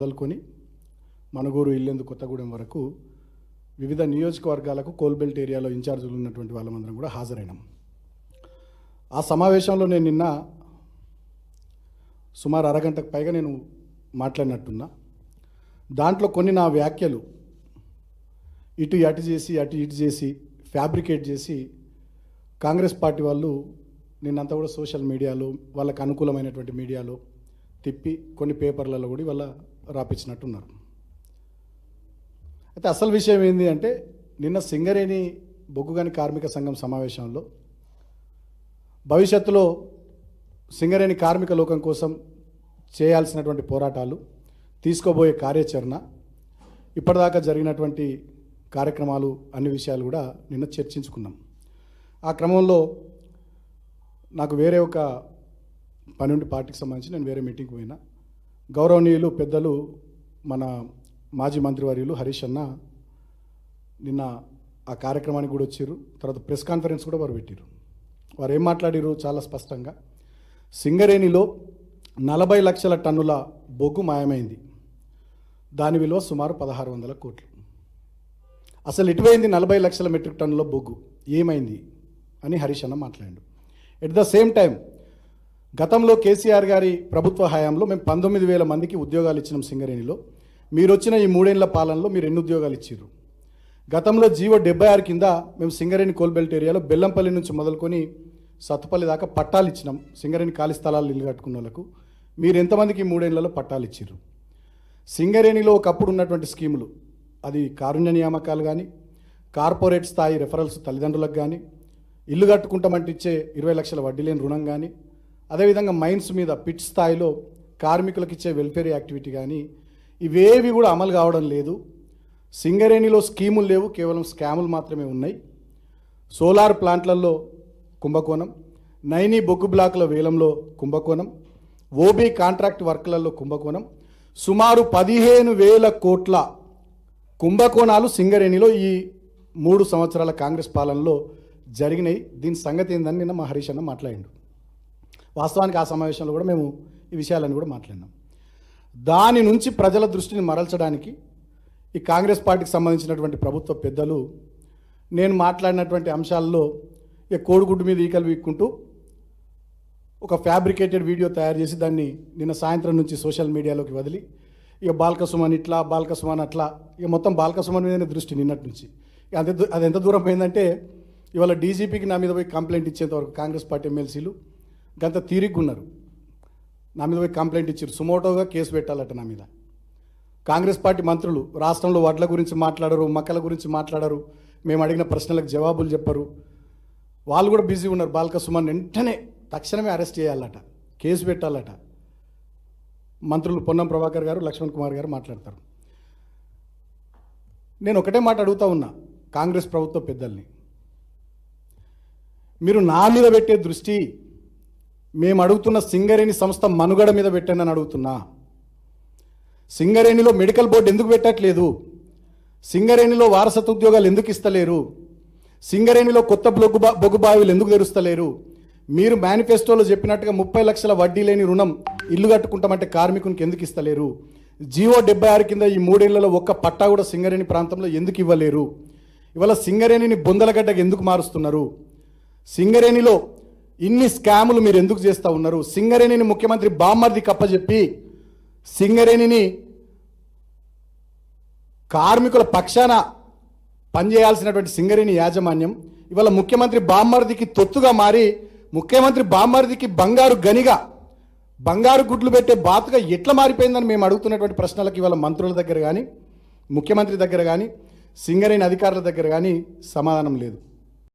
మొదలుకొని మనుగూరు, ఇల్లెందు, కొత్తగూడెం వరకు వివిధ నియోజకవర్గాలకు కోల్బెల్ట్ ఏరియాలో ఇన్ఛార్జీలు ఉన్నటువంటి వాళ్ళమందరం కూడా హాజరైనాం. ఆ సమావేశంలో నేను నిన్న సుమారు అరగంటకు పైగా నేను మాట్లాడినట్టున్నా. దాంట్లో కొన్ని నా వ్యాఖ్యలు ఇటు అటు చేసి అటు ఇటు చేసి ఫ్యాబ్రికేట్ చేసి కాంగ్రెస్ పార్టీ వాళ్ళు నిన్నంతా కూడా సోషల్ మీడియాలో వాళ్ళకు అనుకూలమైనటువంటి మీడియాలో తిప్పి కొన్ని పేపర్లలో కూడా వాళ్ళ రాపించినట్టున్నారు. అయితే అసలు విషయం ఏంది అంటే, నిన్న సింగరేణి బొగ్గుగని కార్మిక సంఘం సమావేశంలో భవిష్యత్తులో సింగరేణి కార్మిక లోకం కోసం చేయాల్సినటువంటి పోరాటాలు, తీసుకోబోయే కార్యాచరణ, ఇప్పటిదాకా జరిగినటువంటి కార్యక్రమాలు, అన్ని విషయాలు కూడా నిన్న చర్చించుకున్నాం. ఆ క్రమంలో నాకు వేరే ఒక పని ఉండి పార్టీకి సంబంధించి నేను వేరే మీటింగ్కి పోయినా. గౌరవనీయులు పెద్దలు మన మాజీ మంత్రివర్యులు హరీష్ అన్న నిన్న ఆ కార్యక్రమానికి కూడా వచ్చారు. తర్వాత ప్రెస్ కాన్ఫరెన్స్ కూడా వారు పెట్టారు. వారు ఏం మాట్లాడారు చాలా స్పష్టంగా, సింగరేణిలో 40 లక్షల టన్నుల బొగ్గు మాయమైంది, దాని విలువ సుమారు 1600 కోట్లు. అసలు ఎటువైంది 40 లక్షల మెట్రిక్ టన్నుల బొగ్గు, ఏమైంది అని హరీష్ అన్న మాట్లాడాడు. ఎట్ ద సేమ్ టైం గతంలో కేసీఆర్ గారి ప్రభుత్వ హయాంలో మేము 19,000 మందికి ఉద్యోగాలు ఇచ్చినాం సింగరేణిలో. మీరు వచ్చిన ఈ 3 ఏళ్ల పాలనలో మీరు ఎన్ని ఉద్యోగాలు ఇచ్చారు? గతంలో జీవో 76 కింద మేము సింగరేణి కోల్బెల్ట్ ఏరియాలో బెల్లంపల్లి నుంచి మొదలుకొని సత్తుపల్లి దాకా పట్టాలు ఇచ్చినాం. సింగరేణి ఖాళీ స్థలాలు ఇల్లు కట్టుకున్న వాళ్ళకు మీరు ఎంతమందికి 3 ఏళ్లలో పట్టాలు ఇచ్చారు? సింగరేణిలో ఒకప్పుడు ఉన్నటువంటి స్కీములు, అది కారుణ్య నియామకాలు కానీ, కార్పొరేట్ స్థాయి రెఫరల్స్ తల్లిదండ్రులకు కానీ, ఇల్లు కట్టుకుంటామంటే ఇచ్చే 20 లక్షల వడ్డీ లేని రుణం కానీ, అదేవిధంగా మైన్స్ మీద పిట్ స్థాయిలో కార్మికులకు ఇచ్చే వెల్ఫేర్ యాక్టివిటీ కానీ, ఇవేవి కూడా అమలు కావడం లేదు. సింగరేణిలో స్కీములు లేవు, కేవలం స్కాములు మాత్రమే ఉన్నాయి. సోలార్ ప్లాంట్లలో కుంభకోణం, నైనీ బొగ్గు బ్లాకుల వేలంలో కుంభకోణం, ఓబీ కాంట్రాక్ట్ వర్క్లలో కుంభకోణం, సుమారు 15,000 కోట్ల కుంభకోణాలు సింగరేణిలో ఈ 3 సంవత్సరాల కాంగ్రెస్ పాలనలో జరిగినాయి. దీని సంగతి ఏందని నిన్న మా హరీష్ అన్న మాట్లాడిండు. వాస్తవానికి ఆ సమావేశంలో కూడా మేము ఈ విషయాలను కూడా మాట్లాడినాం. దాని నుంచి ప్రజల దృష్టిని మరల్చడానికి ఈ కాంగ్రెస్ పార్టీకి సంబంధించినటువంటి ప్రభుత్వ పెద్దలు నేను మాట్లాడినటువంటి అంశాల్లో ఇక కోడిగుడ్డు మీద ఈకలు వీక్కుంటూ ఒక ఫ్యాబ్రికేటెడ్ వీడియో తయారు చేసి దాన్ని నిన్న సాయంత్రం నుంచి సోషల్ మీడియాలోకి వదిలి ఇక బాల్కసుమన్ ఇట్లా, బాల్కసుమన్ అట్లా, ఇక మొత్తం బాల్కసుమన్ మీదనే దృష్టి నిన్నటి నుంచి. అది ఎంత దూరం పోయిందంటే, ఇవాళ డీజీపీకి నా మీద పోయి కంప్లైంట్ ఇచ్చేంత వరకు కాంగ్రెస్ పార్టీ ఎమ్మెల్సీలు గంత తీరిగ్గున్నారు. నా మీద పోయి కంప్లైంట్ ఇచ్చారు, సుమోటోగా కేసు పెట్టాలట నా మీద. కాంగ్రెస్ పార్టీ మంత్రులు రాష్ట్రంలో వడ్ల గురించి మాట్లాడరు, మక్కల గురించి మాట్లాడరు, మేము అడిగిన ప్రశ్నలకు జవాబులు చెప్పరు. వాళ్ళు కూడా బిజీ ఉన్నారు. బాల్కసుమన్ వెంటనే తక్షణమే అరెస్ట్ చేయాలట, కేసు పెట్టాలట. మంత్రులు పొన్నం ప్రభాకర్ గారు, లక్ష్మణ్ కుమార్ గారు మాట్లాడతారు. నేను ఒకటే మాట అడుగుతా ఉన్నా కాంగ్రెస్ ప్రభుత్వ పెద్దల్ని, మీరు నా మీద పెట్టే దృష్టి మేము అడుగుతున్న సింగరేణి సంస్థ మనుగడ మీద పెట్టండి అని అడుగుతున్నా. సింగరేణిలో మెడికల్ బోర్డు ఎందుకు పెట్టట్లేదు? సింగరేణిలో వారసత్వ ఉద్యోగాలు ఎందుకు ఇస్తలేరు? సింగరేణిలో కొత్త బొగ్గు బావిలు ఎందుకు తెరుస్తలేరు? మీరు మేనిఫెస్టోలో చెప్పినట్టుగా 30 లక్షల వడ్డీ లేని రుణం ఇల్లు కట్టుకుంటామంటే కార్మికునికి ఎందుకు ఇస్తలేరు? జీవో 76 కింద ఈ 3 ఏళ్లలో ఒక్క పట్టా కూడా సింగరేణి ప్రాంతంలో ఎందుకు ఇవ్వలేరు? ఇవాళ సింగరేణిని బొందలగడ్డకు ఎందుకు మారుస్తున్నారు? సింగరేణిలో ఇన్ని స్కాములు మీరు ఎందుకు చేస్తూ ఉన్నారు? సింగరేణిని ముఖ్యమంత్రి బామ్మర్ది కప్పచెప్పి సింగరేణిని కార్మికుల పక్షాన పనిచేయాల్సినటువంటి సింగరేణి యాజమాన్యం ఇవాళ ముఖ్యమంత్రి బామ్మర్దికి తొత్తుగా మారి, ముఖ్యమంత్రి బామ్మర్దికి బంగారు గనిగా, బంగారు గుడ్లు పెట్టే బాతుగా ఎట్లా మారిపోయిందని మేము అడుగుతున్నటువంటి ప్రశ్నలకు ఇవాళ మంత్రుల దగ్గర కానీ, ముఖ్యమంత్రి దగ్గర కానీ, సింగరేణి అధికారుల దగ్గర కానీ సమాధానం లేదు.